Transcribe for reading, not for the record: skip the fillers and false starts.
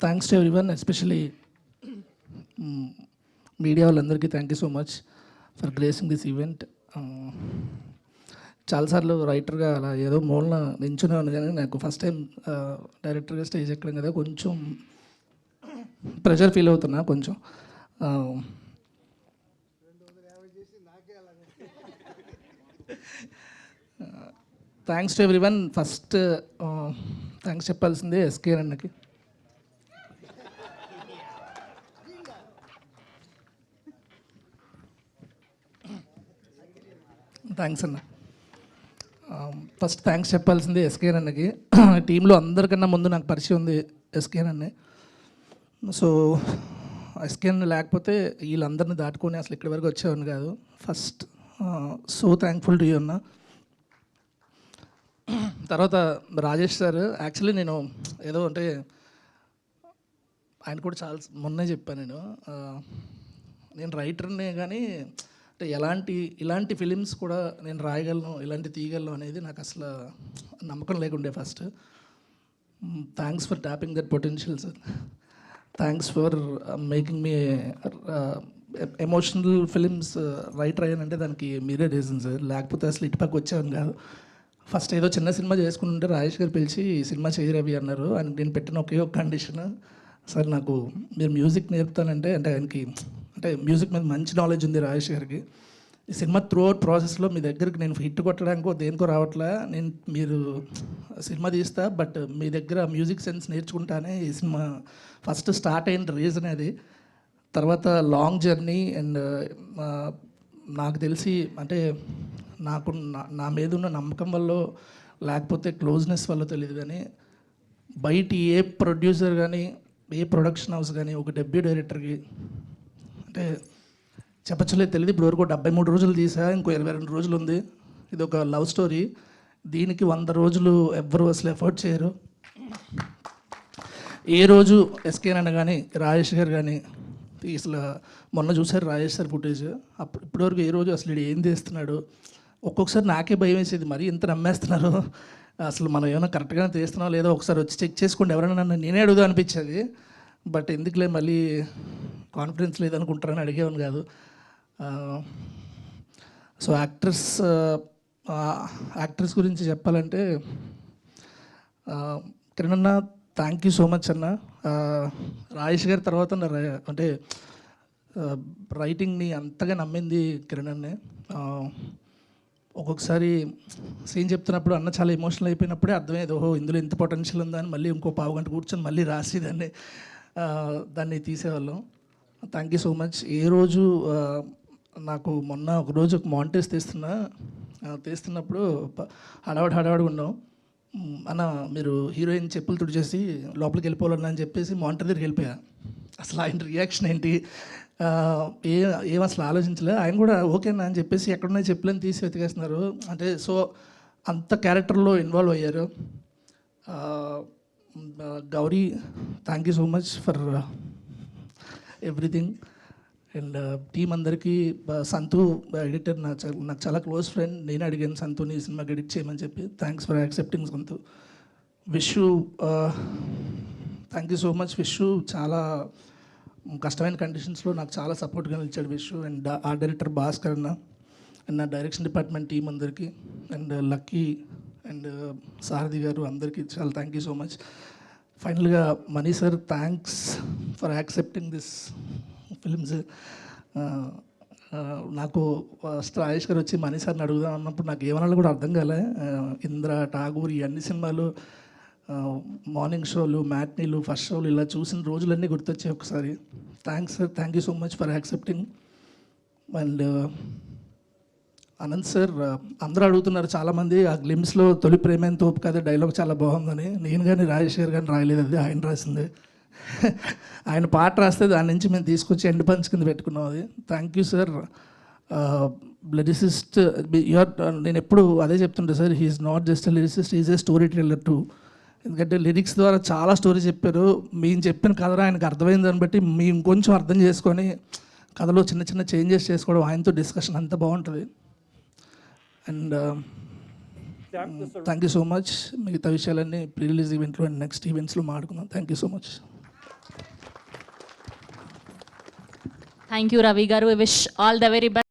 Thanks to everyone, especially media వాళ్ళందరికీ thank you so much for gracing this event. చాలాసార్లు రైటర్గా అలా ఏదో మూలన నించున్నాను, కానీ నాకు ఫస్ట్ టైం డైరెక్టర్గా స్టేజ్ ఎక్కడం కదా, కొంచెం ప్రెషర్ ఫీల్ అవుతున్నా కొంచెం. Thanks to everyone. First thanks చెప్పాల్సిందే ఎస్కే అన్నకి. థ్యాంక్స్ అన్న. ఫస్ట్ థ్యాంక్స్ చెప్పాల్సింది ఎస్కేన్ అన్నకి. టీంలో అందరికన్నా ముందు నాకు పరిచయం ఉంది ఎస్కేన్ అన్నే. సో ఎస్కేన్ లేకపోతే వీళ్ళందరినీ దాటుకొని అసలు ఇక్కడి వరకు వచ్చేవాడిని కాదు. First so thankful to you అన్న. తర్వాత రాజేష్ సార్, యాక్చువల్లీ నేను ఏదో అంటే ఆయన కూడా చాలా మొన్నే చెప్పాను, నేను రైటర్నే కానీ అంటే ఇలాంటి ఫిలిమ్స్ కూడా నేను రాయగలను, ఇలాంటి తీయగలను అనేది నాకు అసలు నమ్మకం లేకుండే first. Thanks for tapping that potential sir. Thanks for making మీ ఎమోషనల్ ఫిలిమ్స్ రైటర్ అయ్యానంటే దానికి మీరే రీజన్ సార్. లేకపోతే అసలు ఇటుపక్క వచ్చేవాను కాదు. ఫస్ట్ ఏదో చిన్న సినిమా చేసుకుంటుంటే రాజేష్ గారు పిలిచి సినిమా చేయరవి అన్నారు. ఆయనకి నేను పెట్టిన ఒకే ఒక కండిషన్, సార్ నాకు మీరు మ్యూజిక్ నేర్పుతానంటే, అంటే ఆయనకి అంటే మ్యూజిక్ మీద మంచి నాలెడ్జ్ ఉంది రాజేష్ గారికి. ఈ సినిమా త్రూ అవుట్ ప్రాసెస్లో మీ దగ్గరికి నేను హిట్ కొట్టడానికో దేనికో రావట్లే, మీరు సినిమా తీస్తా, బట్ మీ దగ్గర మ్యూజిక్ సెన్స్ నేర్చుకుంటానే ఈ సినిమా ఫస్ట్ స్టార్ట్ అయిన రీజన్ అది. తర్వాత లాంగ్ జర్నీ అండ్ నాకు తెలిసి అంటే నాకు నా మీద ఉన్న నమ్మకం వల్ల లేకపోతే క్లోజ్నెస్ వల్ల తెలియదు, కానీ బయట ఏ ప్రొడ్యూసర్ కానీ ఏ ప్రొడక్షన్ హౌస్ కానీ ఒక డెబ్యూ డైరెక్టర్కి అంటే చెప్పచ్చలేదు తెలియదు. ఇప్పుడు వరకు 73 రోజులు తీసా, ఇంకో 22 రోజులు ఉంది. ఇది ఒక లవ్ స్టోరీ. దీనికి 100 రోజులు ఎవ్వరు అసలు ఎఫర్ట్ చేయరు. ఏ రోజు ఎస్కేన్ అన్న కానీ రాజేష్ గారు కానీ అసలు మొన్న చూసారు రాజేష్ సార్ ఫుటేజ్, ఇప్పటివరకు ఏ రోజు అసలు ఏం తీస్తున్నాడు. ఒక్కొక్కసారి నాకే భయం వేసేది, మరీ ఇంత నమ్మేస్తున్నారు, అసలు మనం ఏమైనా కరెక్ట్గానే తీస్తున్నాం లేదో ఒకసారి వచ్చి చెక్ చేసుకోండి ఎవరైనా నన్ను నేనే అడుగుదా అనిపించేది. బట్ ఎందుకులే మళ్ళీ కాన్ఫిడెన్స్ లేదనుకుంటారని అడిగేవాను కాదు. సో యాక్టర్స్ గురించి చెప్పాలంటే కిరణ్ అన్న థ్యాంక్ యూ సో మచ్ అన్న. రాజేష్ గారి తర్వాత అంటే రైటింగ్ని అంతగా నమ్మింది కిరణ్ అన్నే. ఒక్కొక్కసారి సీన్ చెప్తున్నప్పుడు అన్న చాలా ఎమోషనల్ అయిపోయినప్పుడే అర్థమయ్యేది, ఓహో ఇందులో ఇంత పొటెన్షియల్ ఉందని. మళ్ళీ ఇంకో పావుగంట కూర్చొని మళ్ళీ రాసి దాన్ని తీసేవాళ్ళం. Thank you so much. ఏ రోజు నాకు మొన్న ఒకరోజు ఒక మాంటేజ్ తీస్తున్నప్పుడు హడావుడిగా ఉన్నాం. అన్న మీరు హీరోయిన్ చెప్పులు తుడిచేసి లోపలికి వెళ్ళిపోవాలన్నా అని చెప్పేసి మానిటర్ దగ్గరికి వెళ్ళిపోయా. అసలు ఆయన రియాక్షన్ ఏంటి ఏం అసలు ఆలోచించలే. ఆయన కూడా ఓకేనా అని చెప్పేసి ఎక్కడున్నాయి చెప్పులని తీసి వెతికేస్తున్నారు. అంటే సో అంత క్యారెక్టర్లో ఇన్వాల్వ్ అయ్యారు. Gauri thank you so much for everything. And team అందరికీ, సంతు ఎడిటర్ నాకు చాలా క్లోజ్ ఫ్రెండ్, నేను అడిగాను సంతుని సినిమాకి ఎడిట్ చేయమని చెప్పి. Thanks for accepting Santhu. Vishu thank you so much. Vishu చాలా కష్టమైన కండిషన్స్లో నాకు చాలా సపోర్ట్గా నిలిచాడు విషు. అండ్ ఆ డైరెక్టర్ భాస్కర్ అన్న అండ్ నా డైరెక్షన్ డిపార్ట్మెంట్ టీం అందరికీ, అండ్ లక్కీ అండ్ సారథి గారు అందరికీ చాలా థ్యాంక్ యూ సో మచ్. ఫైనల్గా Mani sir thanks for accepting this films. నాకు రాజేష్ గారు వచ్చి మనీ సార్ని అడుగుదాం అన్నప్పుడు నాకు ఏమన్నా కూడా అర్థం కాలే. ఇంద్ర, ఠాగూర్ ఈ అన్ని సినిమాలు మార్నింగ్ షోలు, మ్యాట్నీలు, ఫస్ట్ షోలు ఇలా చూసిన రోజులన్నీ గుర్తొచ్చాయి ఒకసారి. Thanks sir, thank you so much for accepting. And Anant sir, అందరూ అడుగుతున్నారు చాలామంది ఆ గ్లిమ్స్లో తొలి ప్రేమేం తోపు కదా డైలాగ్ చాలా బాగుందని. నేను కానీ రాజేష్ గారు కానీ రాయలేదు, అది ఆయన రాసింది. ఆయన పాట రాస్తే దాని నుంచి మేము తీసుకొచ్చి ఎండ్ పంచ్ కింద పెట్టుకున్నాం. అది థ్యాంక్ యూ సార్. లిరిసిస్ట్ నేను ఎప్పుడు అదే చెప్తుంటే sir, he's not just lyricist, is a story teller too. ఎందుకంటే లిరిక్స్ ద్వారా చాలా స్టోరీ చెప్పారు. మేము చెప్పిన కథ ఆయనకు అర్థమైంది దాన్ని బట్టి మేము ఇంకొంచెం అర్థం చేసుకొని కథలో చిన్న చిన్న చేంజెస్ చేసుకోవడం, ఆయనతో డిస్కషన్ అంత బాగుంటుంది. And thank you so much. మిగతా విషయాలన్నీ ప్రీ రిలీజ్ ఈవెంట్లో అండ్ నెక్స్ట్ ఈవెంట్స్లో మాట్లాడుకుందాం. Thank you so much. Thank you Ravi గారు. Wish all the very best.